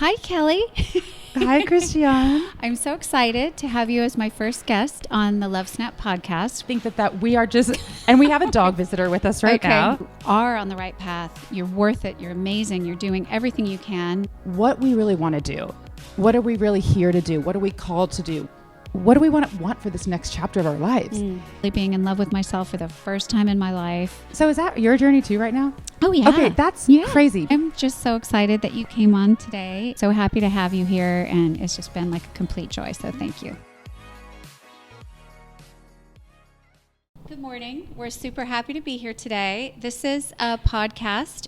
Hi, Kelly. Hi, Christianne. I'm so excited to have you as my first guest on the Lovesnap podcast. I think that we are just, and we have a dog visitor with us right now. You are on the right path. You're worth it. You're amazing. You're doing everything you can. What we really want to do. What are we really here to do? What are we called to do? What do we want for this next chapter of our lives? Being in love with myself for the first time in my life. So is that your journey too right now? Oh, yeah. Okay, that's crazy. I'm just so excited that you came on today. So happy to have you here, and it's just been like a complete joy. So thank you. Good morning. We're super happy to be here today. This is a podcast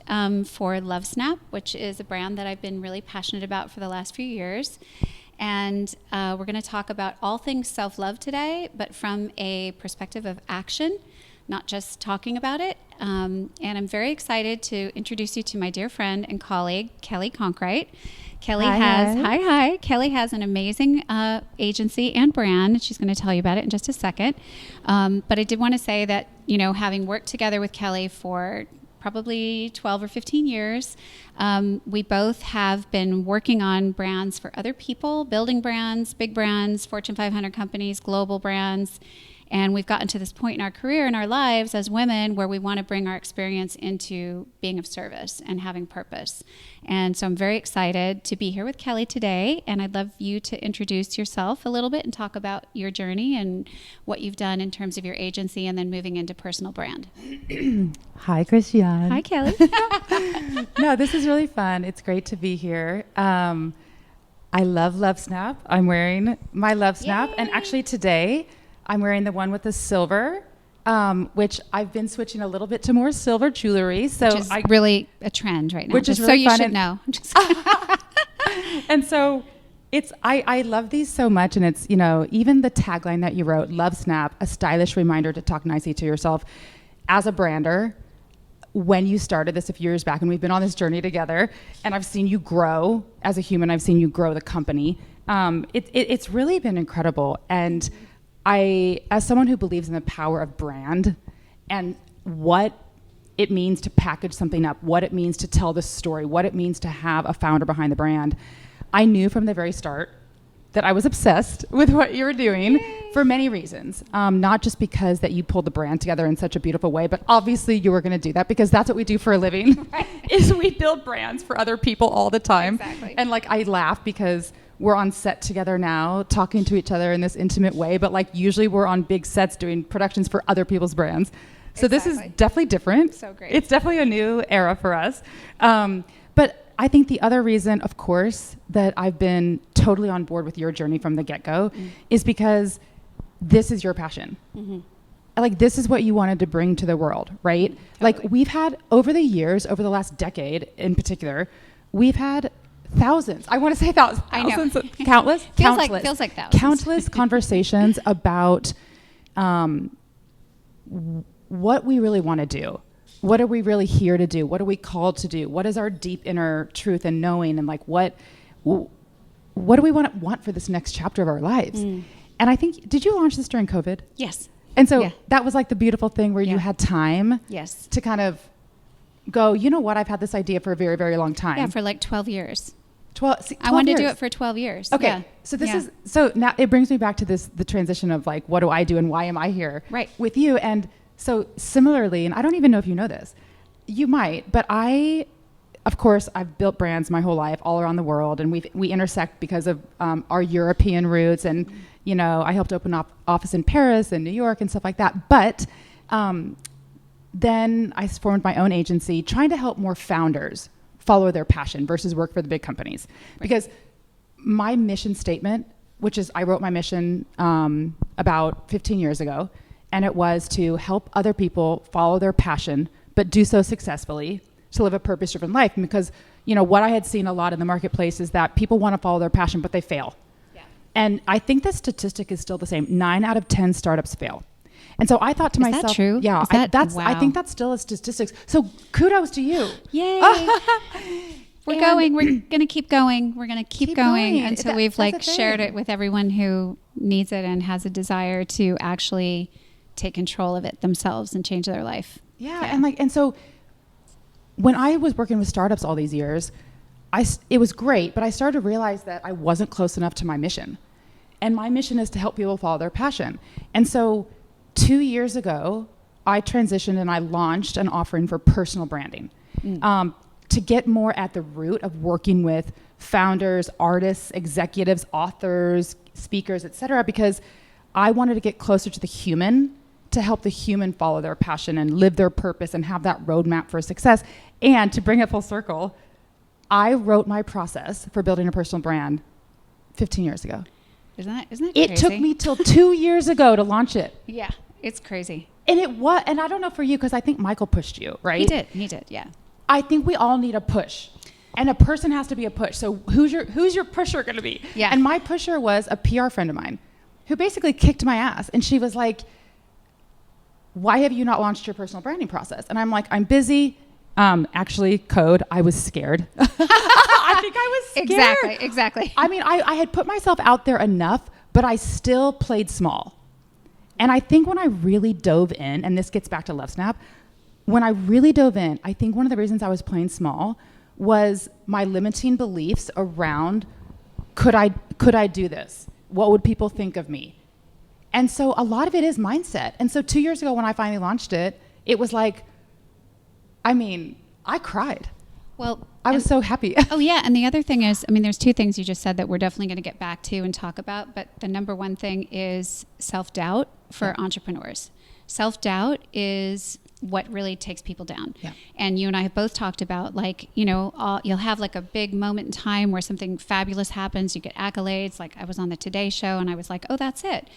for Lovesnap, which is a brand that I've been really passionate about for the last few years. And we're going to talk about all things self-love today, but from a perspective of action, not just talking about it. And I'm very excited to introduce you to my dear friend and colleague, Kelly Conkright. Kelly Kelly has an amazing agency and brand. She's going to tell you about it in just a second. But I did want to say that, you know, having worked together with Kelly for probably 12 or 15 years. We both have been working on brands for other people, building brands, big brands, Fortune 500 companies, global brands. And we've gotten to this point in our career and our lives as women where we want to bring our experience into being of service and having purpose. And so I'm very excited to be here with Kelly today. And I'd love you to introduce yourself a little bit and talk about your journey and what you've done in terms of your agency and then moving into personal brand. Hi, Christianne. Hi, Kelly. No, this is really fun. It's great to be here. I love Lovesnap. I'm wearing my Lovesnap. Yay. And actually today, I'm wearing the one with the silver, which I've been switching a little bit to more silver jewelry. So which is really a trend right now. Which is so really you fun. should know. And so I love these so much. And it's, you know, even the tagline that you wrote, Lovesnap, a stylish reminder to talk nicely to yourself. As a brander, when you started this a few years back, and we've been on this journey together, and I've seen you grow as a human, I've seen you grow the company. It's really been incredible. And as someone who believes in the power of brand and what it means to package something up, what it means to tell the story, what it means to have a founder behind the brand, I knew from the very start that I was obsessed with what you were doing. Yay. For many reasons. Not just because that you pulled the brand together in such a beautiful way, but obviously you were going to do that because that's what we do for a living, right. Is we build brands for other people all the time. Exactly. And like, I laugh because we're on set together now, talking to each other in this intimate way, but like usually we're on big sets doing productions for other people's brands. So This is definitely different. So great. It's definitely a new era for us. But I think the other reason, of course, that I've been totally on board with your journey from the get-go is because this is your passion. Mm-hmm. Like, this is what you wanted to bring to the world, right? Totally. Like, we've had, over the years, over the last decade in particular, we've had thousands. I want to say thousands. I know. Countless. Feels like thousands. Countless conversations about what we really want to do. What are we really here to do? What are we called to do? What is our deep inner truth and knowing? And like, what do we want for this next chapter of our lives? And I think, did you launch this during COVID? Yes. And so that was like the beautiful thing where you had time to kind of go, you know what? I've had this idea for a very, very long time. Yeah, for like 12 years. 12 I wanted years. to do it for 12 years. Okay. Yeah. So now it brings me back to the transition of like, what do I do and why am I here with you? And so similarly, and I don't even know if you know this, you might, but of course, I've built brands my whole life all around the world, and we intersect because of our European roots. And, you know, I helped open up office in Paris and New York and stuff like that. But then I formed my own agency trying to help more founders follow their passion versus work for the big companies. Right. Because my mission statement, which is, I wrote my mission about 15 years ago, and it was to help other people follow their passion, but do so successfully to live a purpose-driven life. Because, you know, what I had seen a lot in the marketplace is that people want to follow their passion, but they fail. Yeah. And I think the statistic is still the same. 9 out of 10 startups fail. And so I thought to myself, is that true? Yeah, I think that's still a statistics. So kudos to you. Yay. We're going to keep going. We're going to keep going until we've shared it with everyone who needs it and has a desire to actually take control of it themselves and change their life. Yeah. And so when I was working with startups all these years, it was great, but I started to realize that I wasn't close enough to my mission. And my mission is to help people follow their passion. And so 2 years ago, I transitioned and I launched an offering for personal branding to get more at the root of working with founders, artists, executives, authors, speakers, etc., because I wanted to get closer to the human to help the human follow their passion and live their purpose and have that roadmap for success. And to bring it full circle, I wrote my process for building a personal brand 15 years ago. Isn't that crazy? It took me till 2 years ago to launch it. Yeah, it's crazy. And and I don't know for you, because I think Michael pushed you, right? He did, yeah. I think we all need a push. And a person has to be a push. So who's your pusher going to be? Yeah. And my pusher was a PR friend of mine who basically kicked my ass. And she was like, why have you not launched your personal branding process? And I'm like, I'm busy. Actually, code, I was scared. I think I was scared. Exactly. I mean, I had put myself out there enough, but I still played small. And I think when I really dove in, and this gets back to Lovesnap, when I really dove in, I think one of the reasons I was playing small was my limiting beliefs around, could I do this? What would people think of me? And so a lot of it is mindset. And so 2 years ago when I finally launched it, it was like, I mean, I cried. Well, I was so happy. Oh, yeah. And the other thing is, I mean, there's two things you just said that we're definitely going to get back to and talk about. But the number one thing is self-doubt for entrepreneurs. Self-doubt is what really takes people down. Yeah. And you and I have both talked about, like, you know, you'll have like a big moment in time where something fabulous happens. You get accolades. Like I was on the Today Show and I was like, oh, that's it.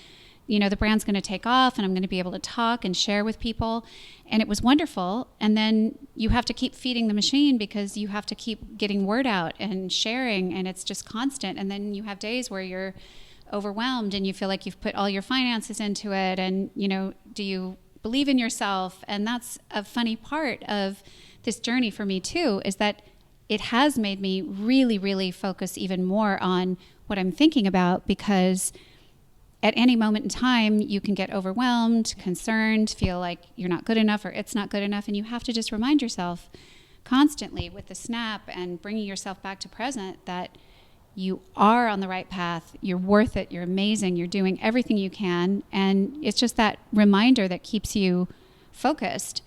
You know, the brand's going to take off and I'm going to be able to talk and share with people. And it was wonderful. And then you have to keep feeding the machine because you have to keep getting word out and sharing, and it's just constant. And then you have days where you're overwhelmed and you feel like you've put all your finances into it. And, you know, do you believe in yourself? And that's a funny part of this journey for me too, is that it has made me really, really focus even more on what I'm thinking about, because at any moment in time, you can get overwhelmed, concerned, feel like you're not good enough or it's not good enough. And you have to just remind yourself constantly with the snap and bringing yourself back to present that you are on the right path. You're worth it. You're amazing. You're doing everything you can. And it's just that reminder that keeps you focused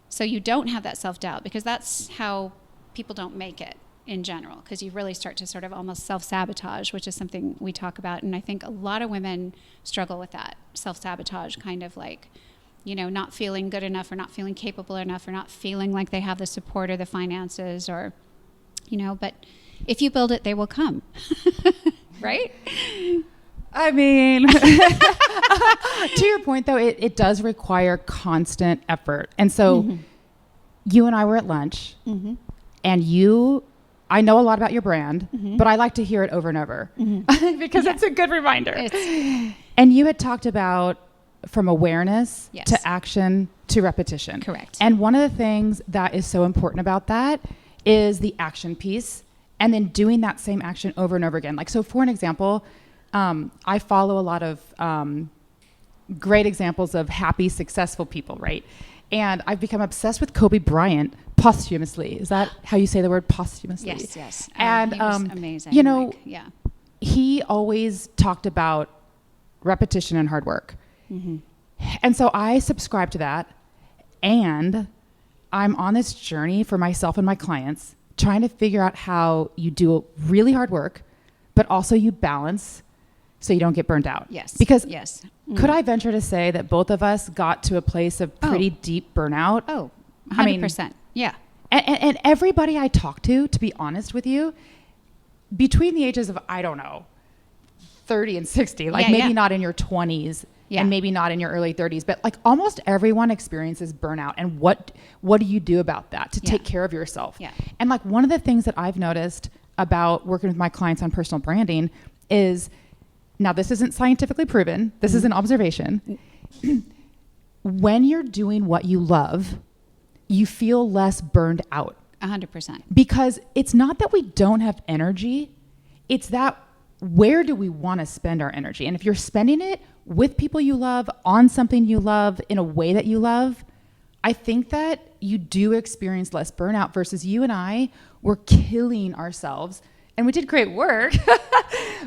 so you don't have that self-doubt, because that's how people don't make it in general, because you really start to sort of almost self-sabotage, which is something we talk about. And I think a lot of women struggle with that self-sabotage, kind of like, you know, not feeling good enough or not feeling capable enough or not feeling like they have the support or the finances or, you know, but if you build it, they will come. Right? I mean, to your point though, it does require constant effort. And so you and I were at lunch and I know a lot about your brand, but I like to hear it over and over because it's a good reminder. And you had talked about from awareness to action to repetition. Correct. And one of the things that is so important about that is the action piece, and then doing that same action over and over again. Like, so for an example, I follow a lot of great examples of happy, successful people, right? And I've become obsessed with Kobe Bryant posthumously. Is that how you say the word posthumously? Yes, yes. And he was amazing. you know, like, yeah. He always talked about repetition and hard work. And so I subscribe to that. And I'm on this journey for myself and my clients, trying to figure out how you do really hard work, but also you balance so you don't get burned out. Yes. Because Mm-hmm. could I venture to say that both of us got to a place of pretty deep burnout? Oh, 100%. I mean, yeah. And everybody I talk to be honest with you, between the ages of, I don't know, 30 and 60, like maybe not in your 20s and maybe not in your early 30s, but like almost everyone experiences burnout. And what do you do about that to take care of yourself? Yeah. And like one of the things that I've noticed about working with my clients on personal branding is, now this isn't scientifically proven, this is an observation. When you're doing what you love, you feel less burned out. 100%. Because it's not that we don't have energy, it's that where do we want to spend our energy? And if you're spending it with people you love, on something you love, in a way that you love, I think that you do experience less burnout versus you and I, were killing ourselves. And we did great work,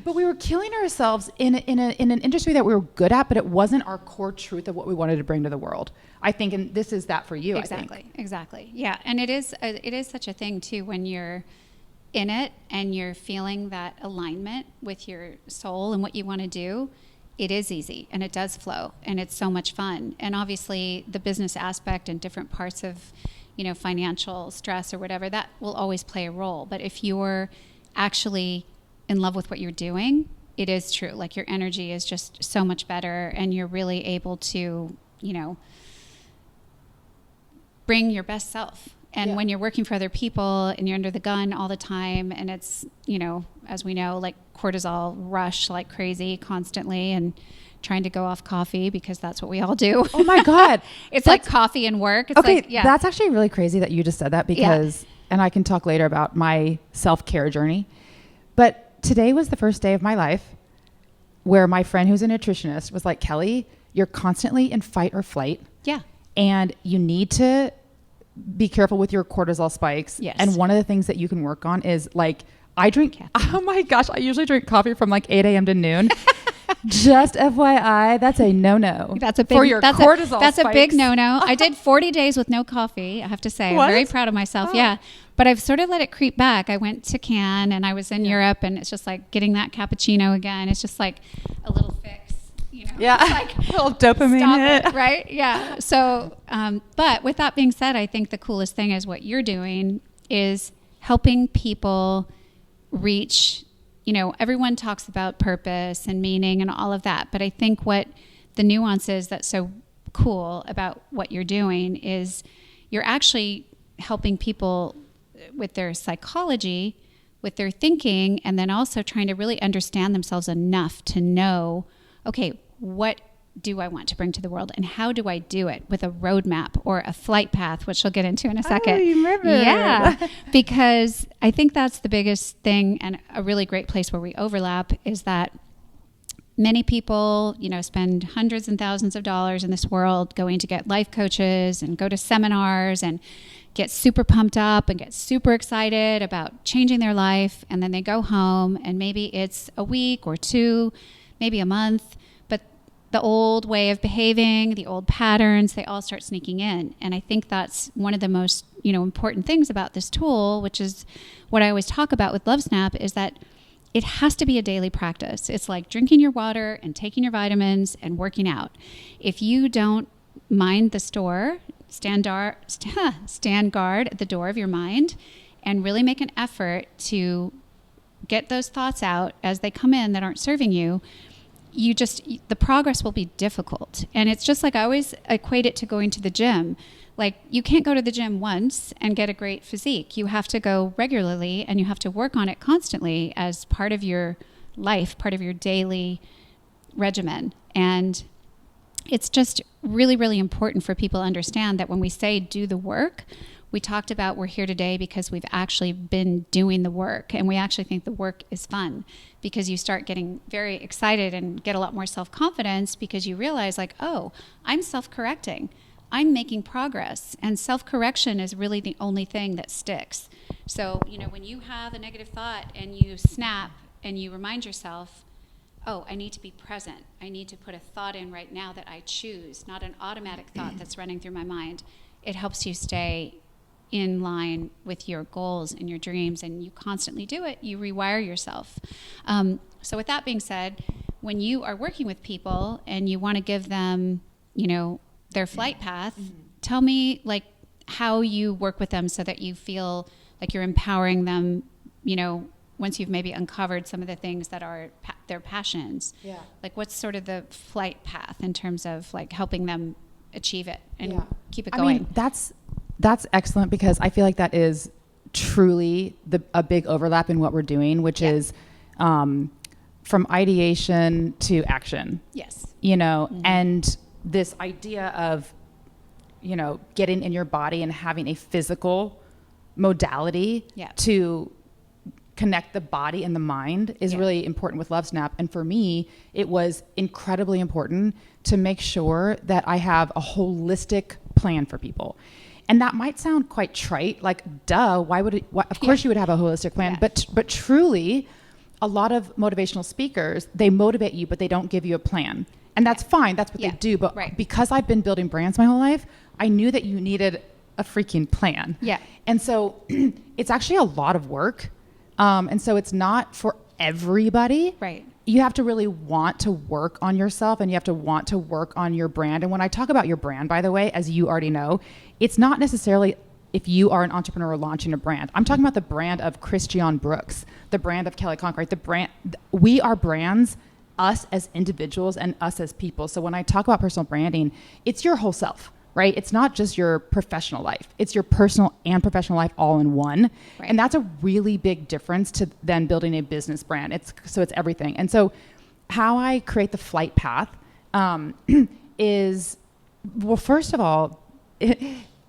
but we were killing ourselves in an industry that we were good at, but it wasn't our core truth of what we wanted to bring to the world. I think, and this is that for you. Exactly. I think. Exactly. Yeah. And it is such a thing too, when you're in it and you're feeling that alignment with your soul and what you want to do. It is easy and it does flow and it's so much fun. And obviously the business aspect and different parts of, financial stress or whatever, that will always play a role. But if you're actually in love with what you're doing, it is true. Like your energy is just so much better and you're really able to, bring your best self. And when you're working for other people and you're under the gun all the time and it's, as we know, like cortisol rush like crazy constantly and trying to go off coffee because that's what we all do. Oh my God. It's like coffee and work. It's okay. like, yeah. That's actually really crazy that you just said that because, and I can talk later about my self-care journey, but today was the first day of my life where my friend who's a nutritionist was like, Kelly, you're constantly in fight or flight. Yeah. And you need to be careful with your cortisol spikes. Yes. And one of the things that you can work on is like, I drink, oh my gosh, I usually drink coffee from like 8 a.m. to noon. Just FYI, that's a no-no. That's a big, for your cortisol that's spikes. A big no-no. I did 40 days with no coffee, I have to say. What? I'm very proud of myself. Oh. Yeah. But I've sort of let it creep back. I went to Cannes and I was in Europe and it's just like getting that cappuccino again. It's just like a little fix, Yeah. It's like a little dopamine hit. Right? Yeah. So, but with that being said, I think the coolest thing is what you're doing is helping people reach, everyone talks about purpose and meaning and all of that. But I think what the nuance is that's so cool about what you're doing is you're actually helping people with their psychology, with their thinking, and then also trying to really understand themselves enough to know, okay, what do I want to bring to the world and how do I do it with a roadmap or a flight path, which we'll get into in a second. Oh, you remember. Yeah, because I think that's the biggest thing and a really great place where we overlap is that many people, spend hundreds and thousands of dollars in this world going to get life coaches and go to seminars and get super pumped up and get super excited about changing their life. And then they go home and maybe it's a week or two, maybe a month, but the old way of behaving, the old patterns, they all start sneaking in. And I think that's one of the most, important things about this tool, which is what I always talk about with Lovesnap, is that it has to be a daily practice. It's like drinking your water and taking your vitamins and working out. If you don't mind the store, stand guard at the door of your mind and really make an effort to get those thoughts out as they come in that aren't serving you, the progress will be difficult. And it's just like I always equate it to going to the gym. Like you can't go to the gym once and get a great physique. You have to go regularly and you have to work on it constantly as part of your life, part of your daily regimen. And it's just really, really important for people to understand that when we say do the work, we talked about we're here today because we've actually been doing the work, and we actually think the work is fun because you start getting very excited and get a lot more self-confidence because you realize like, oh, I'm self-correcting. I'm making progress, and self-correction is really the only thing that sticks. So, when you have a negative thought and you snap and you remind yourself, oh, I need to be present. I need to put a thought in right now that I choose, not an automatic thought that's running through my mind. It helps you stay in line with your goals and your dreams, and you constantly do it. You rewire yourself. So with that being said, when you are working with people and you want to give them, their flight path, tell me like how you work with them so that you feel like you're empowering them, once you've maybe uncovered some of the things that are their passions. Yeah. Like what's sort of the flight path in terms of like helping them achieve it and keep it going? I mean, that's excellent because I feel like that is truly a big overlap in what we're doing, which is from ideation to action. Yes. And this idea of, getting in your body and having a physical modality to connect the body and the mind is really important with Lovesnap. And for me, it was incredibly important to make sure that I have a holistic plan for people. And that might sound quite trite, like, duh, why would it, of course you would have a holistic plan, Yeah. but truly, a lot of motivational speakers, they motivate you, but they don't give you a plan. And that's fine, that's what they do, but because I've been building brands my whole life, I knew that you needed a freaking plan. Yeah. And so it's actually a lot of work. And so it's not for everybody. Right. You have to really want to work on yourself, and you have to want to work on your brand. And when I talk about your brand, by the way, as you already know, it's not necessarily if you are an entrepreneur launching a brand. I'm talking about the brand of Christianne Brooks, the brand of Kelly Conkright, the brand. We are brands, us as individuals and us as people. So when I talk about personal branding, it's your whole self, right? It's not just your professional life. It's your personal and professional life all in one. Right. And that's a really big difference to then building a business brand. It's everything. And so how I create the flight path is, well, first of all,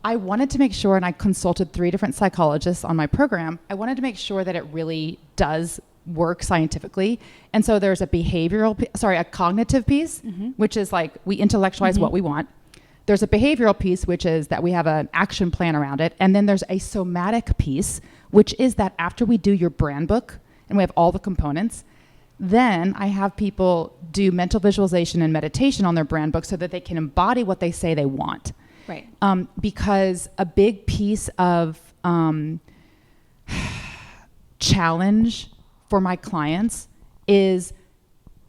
I wanted to make sure, and I consulted 3 different psychologists on my program. I wanted to make sure that it really does work scientifically. And so there's a cognitive piece, which is like we intellectualize what we want. There's a behavioral piece, which is that we have an action plan around it. And then there's a somatic piece, which is that after we do your brand book and we have all the components, then I have people do mental visualization and meditation on their brand book so that they can embody what they say they want. Right. Because a big piece of challenge for my clients is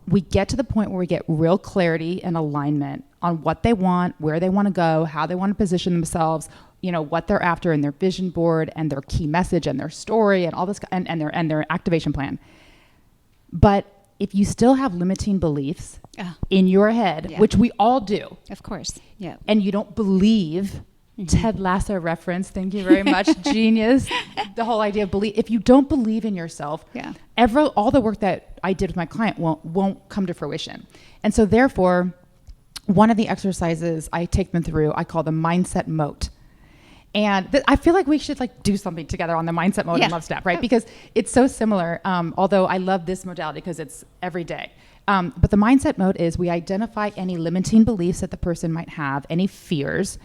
we get to the point where we get real clarity and alignment on what they want, where they want to go, how they want to position themselves, what they're after in their vision board and their key message and their story and all this and their activation plan. But if you still have limiting beliefs in your head, which we all do, of course, and you don't believe, Ted Lasso reference, thank you very much, genius, the whole idea of belief. If you don't believe in yourself, all the work that I did with my client won't come to fruition. And so therefore, one of the exercises I take them through, I call the mindset moat. And I feel like we should do something together on the mindset mode in Lovesnap, right? Because it's so similar, although I love this modality because it's every day. But the mindset mode is we identify any limiting beliefs that the person might have, any fears,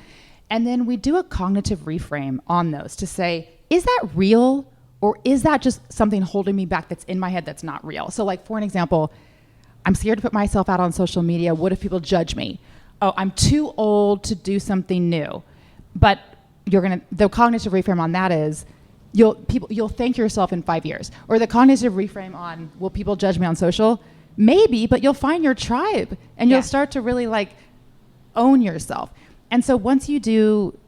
and then we do a cognitive reframe on those to say, is that real or is that just something holding me back that's in my head that's not real? So for an example, I'm scared to put myself out on social media. What if people judge me? Oh, I'm too old to do something new. But the cognitive reframe on that is you'll thank yourself in 5 years. Or the cognitive reframe on, will people judge me on social? Maybe, but you'll find your tribe and you'll start to really own yourself. And so once you do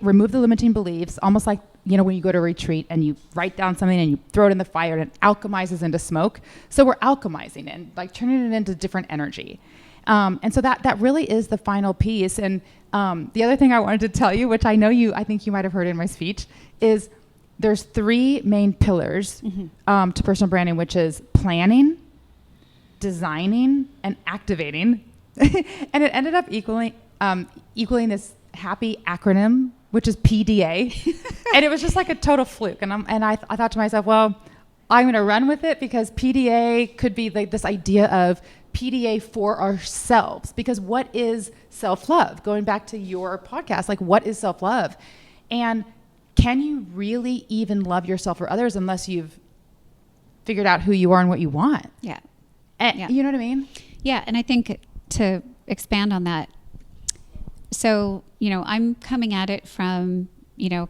remove the limiting beliefs, almost like, when you go to a retreat and you write down something and you throw it in the fire and it alchemizes into smoke. So we're alchemizing it, turning it into different energy. And so that really is the final piece. And the other thing I wanted to tell you, which I think you might have heard in my speech, is there's 3 main pillars to personal branding, which is planning, designing, and activating. And it ended up equaling this happy acronym, which is PDA. And it was just a total fluke. And I thought to myself, well, I'm going to run with it because PDA could be this idea of PDA for ourselves. Because what is self-love? Going back to your podcast, what is self-love? And can you really even love yourself or others unless you've figured out who you are and what you want? Yeah. You know what I mean? Yeah. And I think to expand on that, so, I'm coming at it from,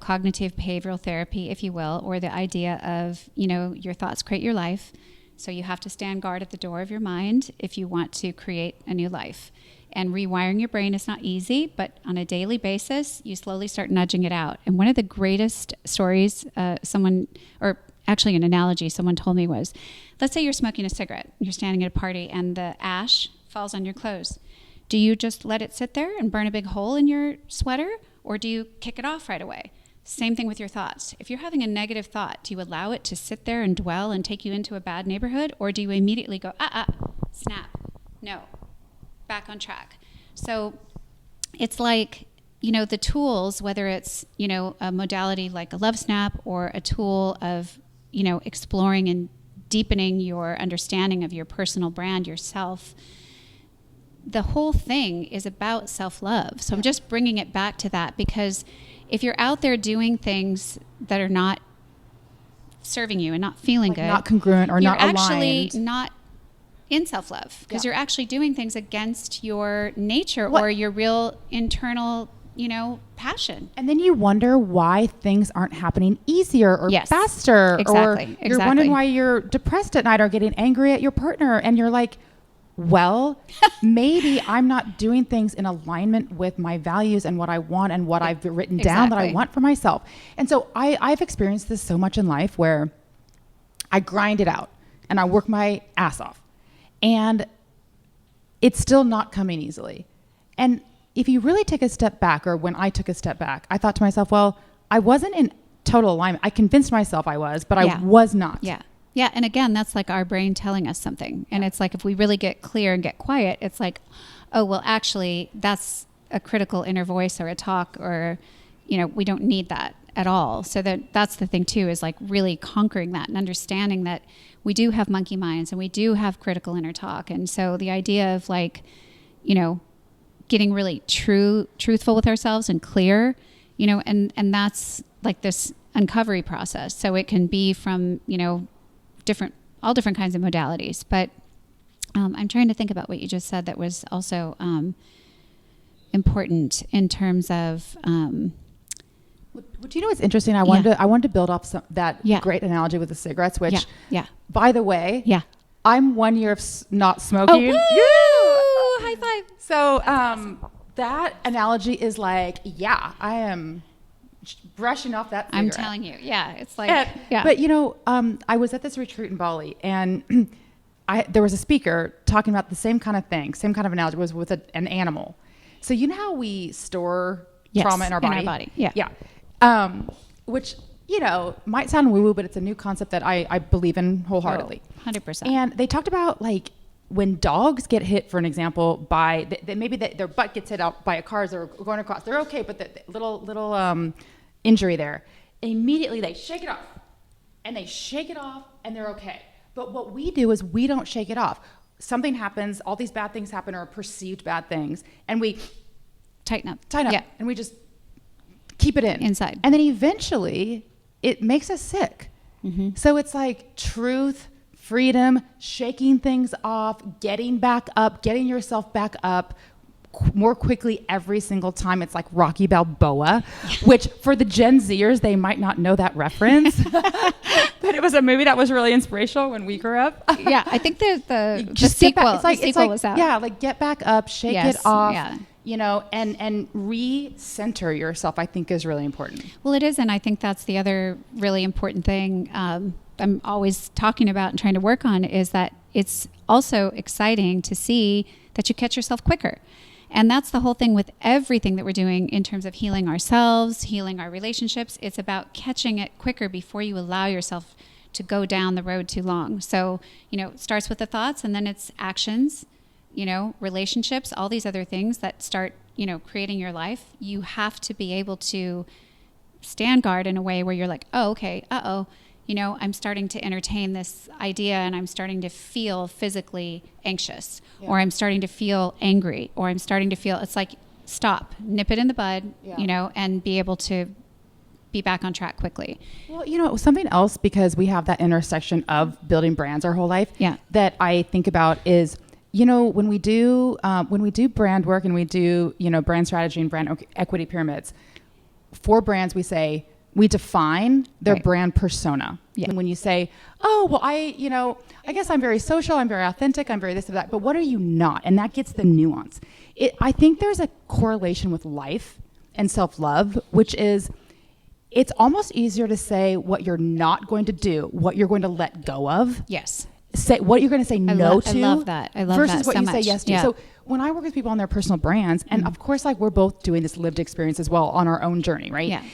cognitive behavioral therapy, if you will, or the idea of, your thoughts create your life. So you have to stand guard at the door of your mind if you want to create a new life. And rewiring your brain is not easy, but on a daily basis, you slowly start nudging it out. And one of the greatest stories an analogy someone told me was, let's say you're smoking a cigarette, you're standing at a party and the ash falls on your clothes. Do you just let it sit there and burn a big hole in your sweater, or do you kick it off right away? Same thing with your thoughts. If you're having a negative thought, do you allow it to sit there and dwell and take you into a bad neighborhood, or do you immediately go, snap, no, back on track? So it's the tools, whether it's, a modality like a Lovesnap or a tool of, exploring and deepening your understanding of your personal brand, yourself, the whole thing is about self-love. So I'm just bringing it back to that, because if you're out there doing things that are not serving you and not feeling good, not congruent or not aligned, you're actually not in self-love, because you're actually doing things against your nature or your real internal, passion. And then you wonder why things aren't happening easier or faster. Exactly. Or you're wondering why you're depressed at night or getting angry at your partner. And you're like, well, maybe I'm not doing things in alignment with my values and what I want and what I've written down that I want for myself. And so I've experienced this so much in life where I grind it out and I work my ass off. And it's still not coming easily. And if you really take a step back, or when I took a step back, I thought to myself, well, I wasn't in total alignment. I convinced myself I was, but I was not. Yeah. Yeah. And again, that's like our brain telling us something. And it's like, if we really get clear and get quiet, it's like, oh, well, actually, that's a critical inner voice or a talk, or, we don't need that at all. So that's the thing too, is like really conquering that and understanding that we do have monkey minds and we do have critical inner talk. And so the idea of like, getting really truthful with ourselves and clear, and that's like this uncovery process. So it can be from, all different kinds of modalities. But I'm trying to think about what you just said that was also important in terms of... But you know what's interesting? I wanted to build off that great analogy with the cigarettes, which, by the way, I'm 1 year of not smoking. Oh, high five. So that analogy is like, I am brushing off that cigarette. I'm telling you. Yeah, it's like, But, I was at this retreat in Bali, and there was a speaker talking about the same kind of thing, same kind of analogy, was with an animal. So you know how we store trauma in our body? Yeah. Which, might sound woo-woo, but it's a new concept that I believe in wholeheartedly. 100%. And they talked about like when dogs get hit, for an example, by maybe their butt gets hit out by a car as they're going across. They're okay, but the little injury there, immediately they shake it off, and they're okay. But what we do is we don't shake it off. Something happens, all these bad things happen, or perceived bad things, and we tighten up, and we just keep it inside. And then eventually it makes us sick. Mm-hmm. So it's like truth, freedom, shaking things off, getting back up, getting yourself back up more quickly every single time. It's like Rocky Balboa, which for the Gen Zers, they might not know that reference. But it was a movie that was really inspirational when we grew up. Yeah, I think the sequel, the sequel was out. Yeah, like get back up, shake it off. Yeah. And re-center yourself, I think, is really important. Well, it is. And I think that's the other really important thing I'm always talking about and trying to work on, is that it's also exciting to see that you catch yourself quicker. And that's the whole thing with everything that we're doing in terms of healing ourselves, healing our relationships. It's about catching it quicker before you allow yourself to go down the road too long. So, it starts with the thoughts, and then it's actions, relationships, all these other things that start, creating your life. You have to be able to stand guard in a way where you're like, oh, okay, I'm starting to entertain this idea, and I'm starting to feel physically anxious, or I'm starting to feel angry, or I'm starting to feel, it's like, stop, nip it in the bud, and be able to be back on track quickly. Well, something else, because we have that intersection of building brands our whole life, that I think about is, when we do brand work and we do, brand strategy and brand equity pyramids, for brands, we define their brand persona. Yeah. And when you say, oh, well, I guess I'm very social, I'm very authentic, I'm very this or that, but what are you not? And that gets the nuance. I think there's a correlation with life and self-love, which is, it's almost easier to say what you're not going to do, what you're going to let go of. Yes. Say what you're going to say no to. I love that. Versus what so you much. say yes to. Yeah. So when I work with people on their personal brands, and of course, like, we're both doing this lived experience as well on our own journey, right? Yeah.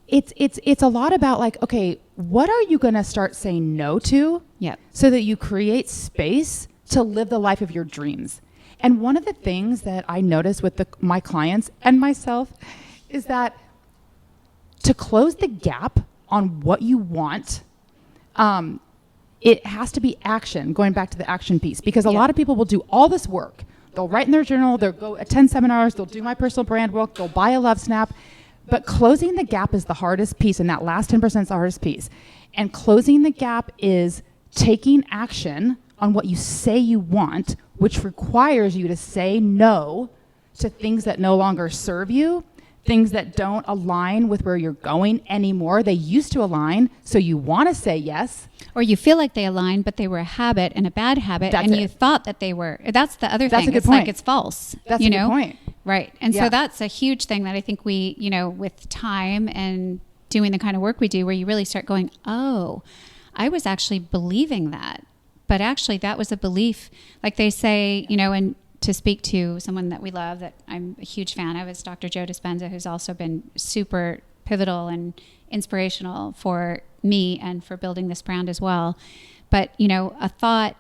It's a lot about like, okay, what are you going to start saying no to? Yeah. So that you create space to live the life of your dreams. And one of the things that I notice with my clients and myself is that to close the gap on what you want, it has to be action, going back to the action piece, because a lot of people will do all this work, They'll write in their journal, they'll go attend seminars, they'll do my personal brand work, they'll buy a Lovesnap. But closing the gap is the hardest piece, and that last 10% is the hardest piece. And closing the gap is taking action on what you say you want, which requires you to say no to things that no longer serve you, things that don't align with where you're going anymore. They used to align, so you want to say yes. Or you feel like they aligned, but they were a habit and a bad habit, and you thought that they were. That's the other thing. It's like it's false. That's a good point. Right. And so that's a huge thing that I think we, with time and doing the kind of work we do, where you really start going, oh, I was actually believing that. But actually that was a belief. Like they say, and to speak to someone that we love, that I'm a huge fan of, is Dr. Joe Dispenza, who's also been super pivotal and inspirational for me and for building this brand as well. But, a thought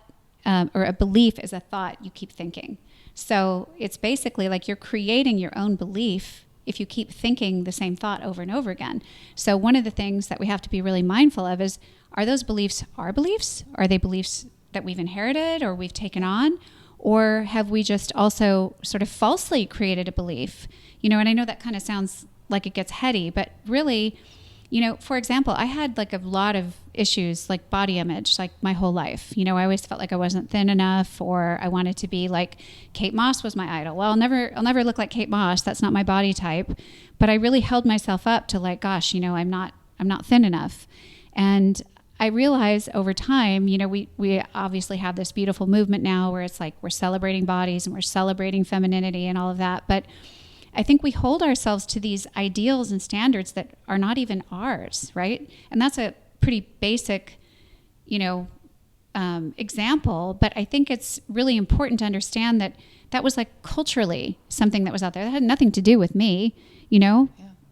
or a belief is a thought you keep thinking. So it's basically like you're creating your own belief if you keep thinking the same thought over and over again. So one of the things that we have to be really mindful of is, are those beliefs our beliefs? Are they beliefs that we've inherited or we've taken on? Or have we just also sort of falsely created a belief? And I know that kind of sounds like it gets heady, but really, for example, I had like a lot of issues like body image, like my whole life. I always felt like I wasn't thin enough, or I wanted to be like Kate Moss was my idol. Well, I'll never look like Kate Moss. That's not my body type. But I really held myself up to like, gosh, I'm not thin enough. And I realize over time, we obviously have this beautiful movement now where it's like we're celebrating bodies and we're celebrating femininity and all of that. But I think we hold ourselves to these ideals and standards that are not even ours, right? And that's a pretty basic, example. But I think it's really important to understand that that was like culturally something that was out there. That had nothing to do with me, Yeah.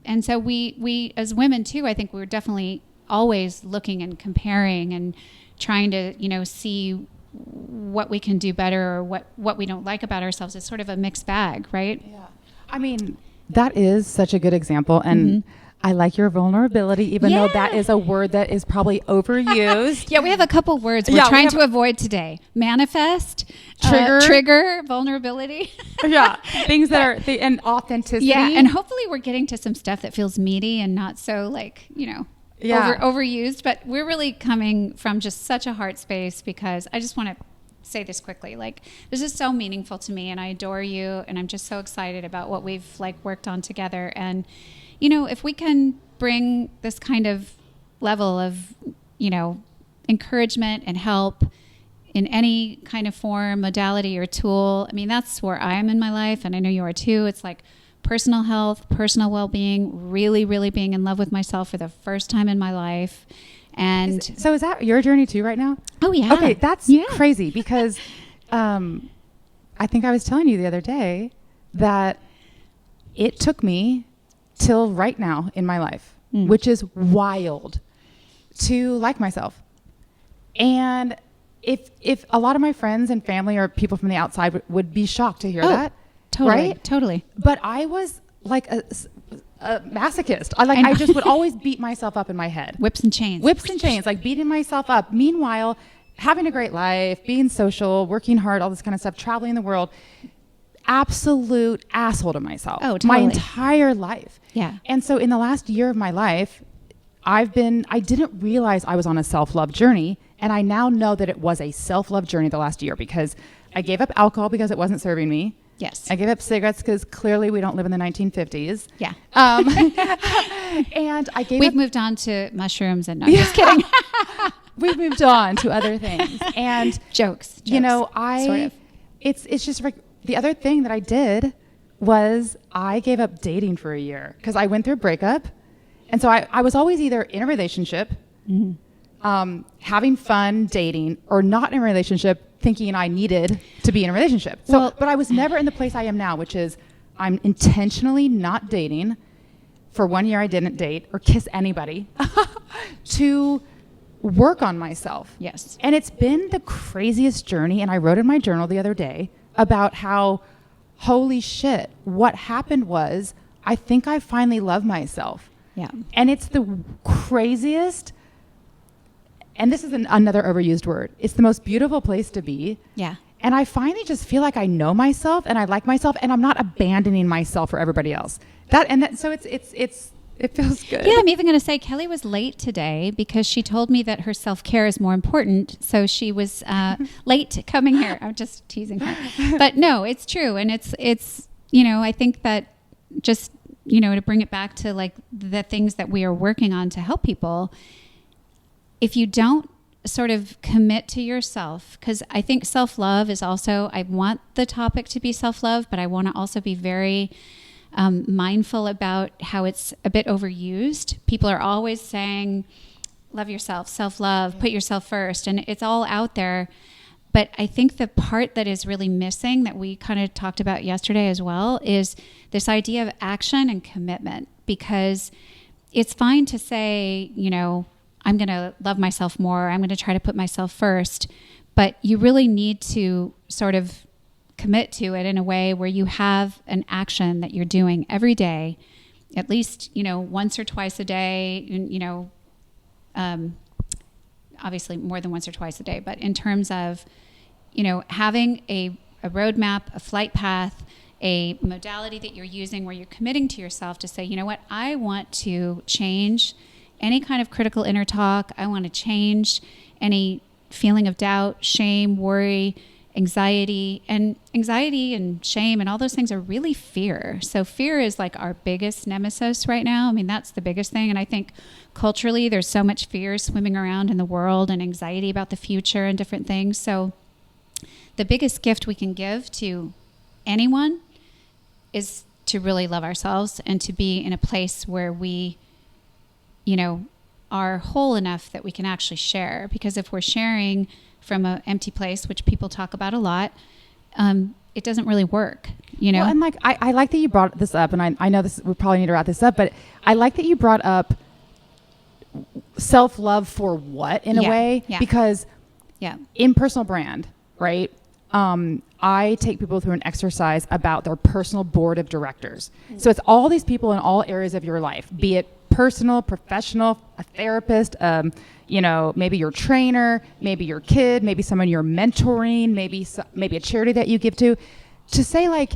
And so we as women too, I think we're definitely always looking and comparing and trying to, see what we can do better or what we don't like about ourselves. It's sort of a mixed bag, right? Yeah. I mean, that is such a good example. And I like your vulnerability, even though that is a word that is probably overused. Yeah, we have a couple words we're trying to avoid today. Manifest, trigger, vulnerability. Things that are, and authenticity. Yeah, and hopefully we're getting to some stuff that feels meaty and not so like, overused. But we're really coming from just such a heart space, because I just want to say this quickly. Like, this is so meaningful to me, and I adore you, and I'm just so excited about what we've like worked on together. And if we can bring this kind of level of encouragement and help in any kind of form, modality, or tool, I mean, that's where I am in my life, and I know you are too. It's like personal health, personal well-being, really, really being in love with myself for the first time in my life. And so is that your journey too right now? Oh, yeah. Okay, that's crazy, because I think I was telling you the other day that it took me till right now in my life, which is wild, to like myself. And if a lot of my friends and family or people from the outside would be shocked to hear that. Totally, right? Totally. But I was like a masochist. I just would always beat myself up in my head. Whips and chains, like beating myself up. Meanwhile, having a great life, being social, working hard, all this kind of stuff, traveling the world. Absolute asshole to myself. Oh, totally. My entire life. Yeah. And so in the last year of my life, I didn't realize I was on a self-love journey. And I now know that it was a self-love journey the last year, because I gave up alcohol because it wasn't serving me. Yes. I gave up cigarettes because clearly we don't live in the 1950s. Yeah. And we've moved on to mushrooms and no, just kidding. We've moved on to other things and jokes. It's just like the other thing that I did was I gave up dating for a year because I went through a breakup. And so I was always either in a relationship, having fun dating, or not in a relationship, thinking I needed to be in a relationship. But I was never in the place I am now, which is I'm intentionally not dating. For 1 year, I didn't date or kiss anybody to work on myself. Yes. And it's been the craziest journey. And I wrote in my journal the other day about how, holy shit, what happened was I think I finally love myself. Yeah. And it's the craziest, and this is another overused word, it's the most beautiful place to be. Yeah. And I finally just feel like I know myself and I like myself and I'm not abandoning myself for everybody else. So it feels good. Yeah, I'm even going to say Kelly was late today because she told me that her self-care is more important. So she was late coming here. I'm just teasing her. But no, it's true. And it's I think that just, to bring it back to like the things that we are working on to help people, if you don't sort of commit to yourself, because I think self-love is also, I want the topic to be self-love, but I want to also be very mindful about how it's a bit overused. People are always saying, love yourself, self-love, put yourself first, and it's all out there. But I think the part that is really missing that we kind of talked about yesterday as well is this idea of action and commitment, because it's fine to say, I'm going to love myself more. I'm going to try to put myself first. But you really need to sort of commit to it in a way where you have an action that you're doing every day, at least, once or twice a day, obviously more than once or twice a day, but in terms of, having a roadmap, a flight path, a modality that you're using where you're committing to yourself to say, I want to change any kind of critical inner talk. I want to change any feeling of doubt, shame, worry, anxiety and shame and all those things are really fear. So fear is like our biggest nemesis right now. I mean, that's the biggest thing. And I think culturally there's so much fear swimming around in the world and anxiety about the future and different things. So the biggest gift we can give to anyone is to really love ourselves and to be in a place where we, are whole enough that we can actually share. Because if we're sharing from an empty place, which people talk about a lot, it doesn't really work, Well, and like, I like that you brought this up, and I know we probably need to wrap this up, but I like that you brought up self-love for what, in a way, because in personal brand, right? I take people through an exercise about their personal board of directors. Mm-hmm. So it's all these people in all areas of your life, be it personal, professional, a therapist, maybe your trainer, maybe your kid, maybe someone you're mentoring, maybe a charity that you give to say like,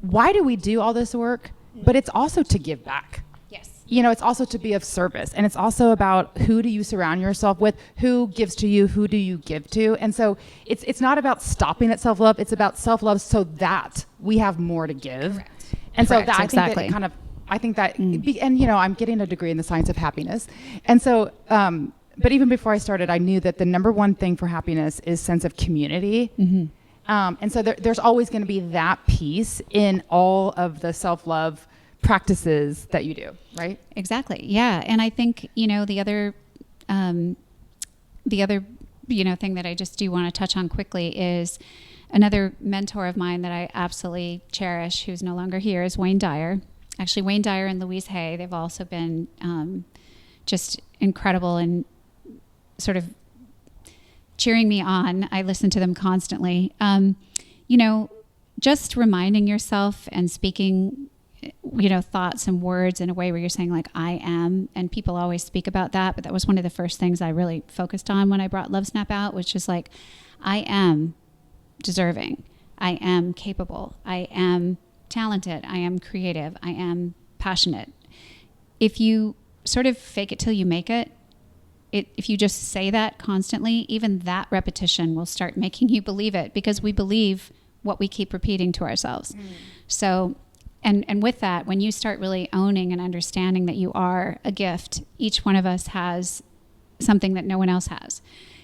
why do we do all this work? But it's also to give back. Yes. It's also to be of service. And it's also about who do you surround yourself with, who gives to you, who do you give to? And so it's not about stopping at self-love. It's about self-love so that we have more to give. Correct. And Correct. So that, exactly. I think that, I'm getting a degree in the science of happiness. And so, but even before I started, I knew that the number one thing for happiness is sense of community. Mm-hmm. And so there's always going to be that piece in all of the self-love practices that you do, right? Exactly. Yeah. And I think, the other thing that I just do want to touch on quickly is another mentor of mine that I absolutely cherish, who's no longer here, is Wayne Dyer. Actually, Wayne Dyer and Louise Hay, they've also been just incredible and sort of cheering me on. I listen to them constantly. Just reminding yourself and speaking, thoughts and words in a way where you're saying like, I am, and people always speak about that. But that was one of the first things I really focused on when I brought Lovesnap out, which is like, I am deserving. I am capable. I am talented. I am creative. I am passionate. If you sort of fake it till you make it, if you just say that constantly, even that repetition will start making you believe it, because we believe what we keep repeating to ourselves. Mm. So, and with that, when you start really owning and understanding that you are a gift, each one of us has something that no one else has.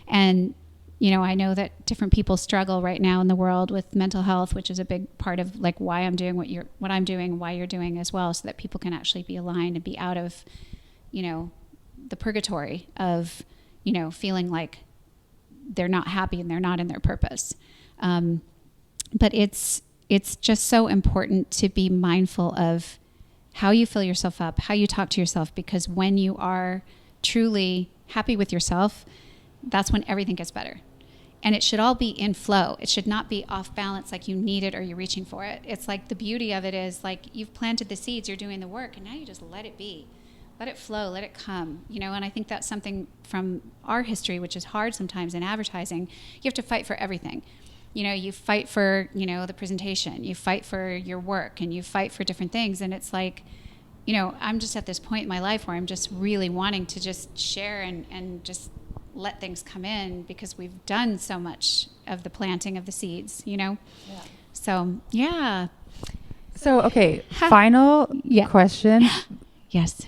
And I know that different people struggle right now in the world with mental health, which is a big part of like why I'm doing what I'm doing, why you're doing as well, so that people can actually be aligned and be out of, the purgatory of, feeling like they're not happy and they're not in their purpose. But it's just so important to be mindful of how you fill yourself up, how you talk to yourself, because when you are truly happy with yourself, that's when everything gets better. And it should all be in flow. It should not be off balance, like you need it or you're reaching for it. It's like the beauty of it is like you've planted the seeds, you're doing the work, and now you just let it be. Let it flow, let it come, and I think that's something from our history, which is hard sometimes in advertising. You have to fight for everything. you fight for, the presentation, you fight for your work, and you fight for different things. And it's like, I'm just at this point in my life where I'm just really wanting to just share and just let things come in, because we've done so much of the planting of the seeds, Yeah. So, yeah. So, okay, final question. Yes.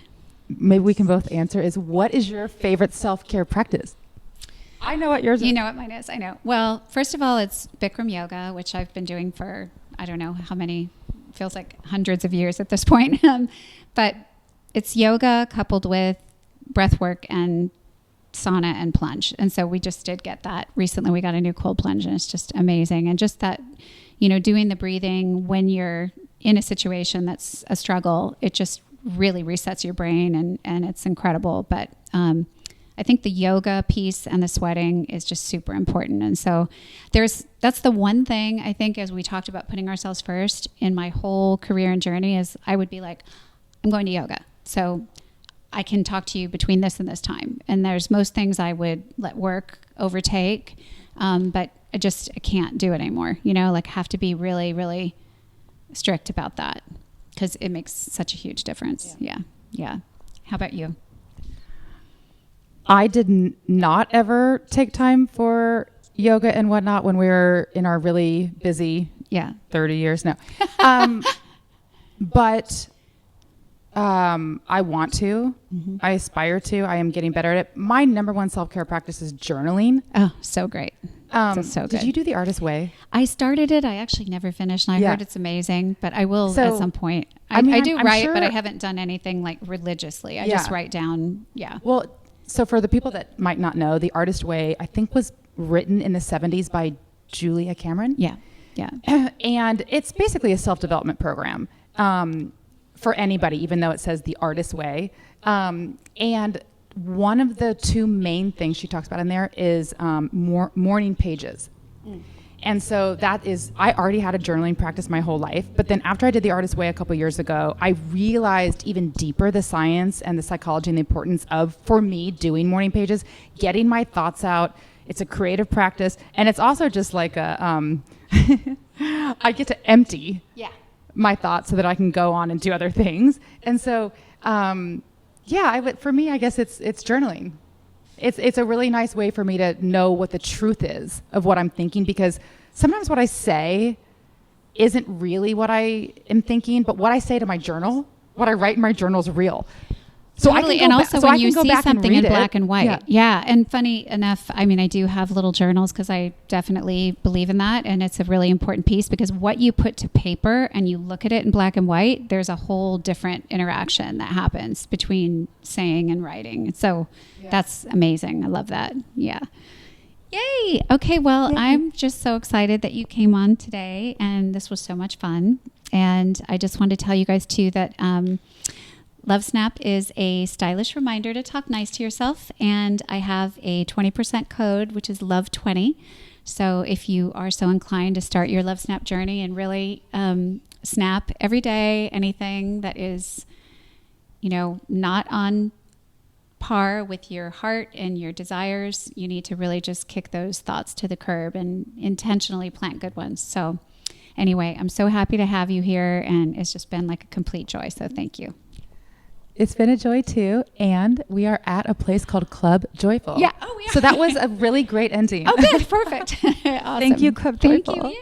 Maybe we can both answer is, what is your favorite self-care practice? I know what yours is. You know what mine is. I know. Well, first of all, it's Bikram yoga, which I've been doing for, I don't know how many, feels like hundreds of years at this point. But it's yoga coupled with breath work and sauna and plunge. And so we just did get that recently. We got a new cold plunge, and it's just amazing. And just that, doing the breathing when you're in a situation that's a struggle, it just really resets your brain, and it's incredible. But I think the yoga piece and the sweating is just super important. And so that's the one thing I think, as we talked about putting ourselves first in my whole career and journey, is I would be like, I'm going to yoga, so I can talk to you between this and this time. And there's most things I would let work overtake, but I can't do it anymore. I have to be really, really strict about that, because it makes such a huge difference. Yeah. How about you? I did not ever take time for yoga and whatnot when we were in our really busy 30 years now. But I want to. Mm-hmm. I aspire to. I am getting better at it. My number one self-care practice is journaling. Oh, so great. So good. Did you do the Artist Way? I started it. I actually never finished, and I heard it's amazing, but I will at some point. I do I'm write, sure, but I haven't done anything like religiously. I just write down. Yeah. Well, so for the people that might not know, the Artist Way, I think, was written in the 70s by Julia Cameron. Yeah. And it's basically a self-development program for anybody, even though it says the Artist Way. And one of the two main things she talks about in there is morning pages. And so I already had a journaling practice my whole life, but then after I did the Artist Way a couple years ago, I realized even deeper the science and the psychology and the importance of, for me, doing morning pages, getting my thoughts out. It's a creative practice, and it's also just like I get to empty my thoughts so that I can go on and do other things. And so, for me, I guess it's journaling. It's a really nice way for me to know what the truth is of what I'm thinking, because sometimes what I say isn't really what I am thinking, but what I say to my journal, what I write in my journal is real. So totally. And also when you see something in black and white. Yeah. And funny enough, I do have little journals because I definitely believe in that. And it's a really important piece, because what you put to paper and you look at it in black and white, there's a whole different interaction that happens between saying and writing. So that's amazing. I love that. Yeah. Yay. Okay. Well, I'm just so excited that you came on today, and this was so much fun. And I just wanted to tell you guys too that, Lovesnap is a stylish reminder to talk nice to yourself, and I have a 20% code, which is LOVE20. So if you are so inclined to start your Lovesnap journey and really snap every day anything that is, not on par with your heart and your desires, you need to really just kick those thoughts to the curb and intentionally plant good ones. So anyway, I'm so happy to have you here, and it's just been like a complete joy. So thank you. It's been a joy too, and we are at a place called Club Joyful. Yeah. Oh, yeah. So that was a really great ending. Oh, good. Perfect. Awesome. Thank you, Club Joyful. Thank you. Yay.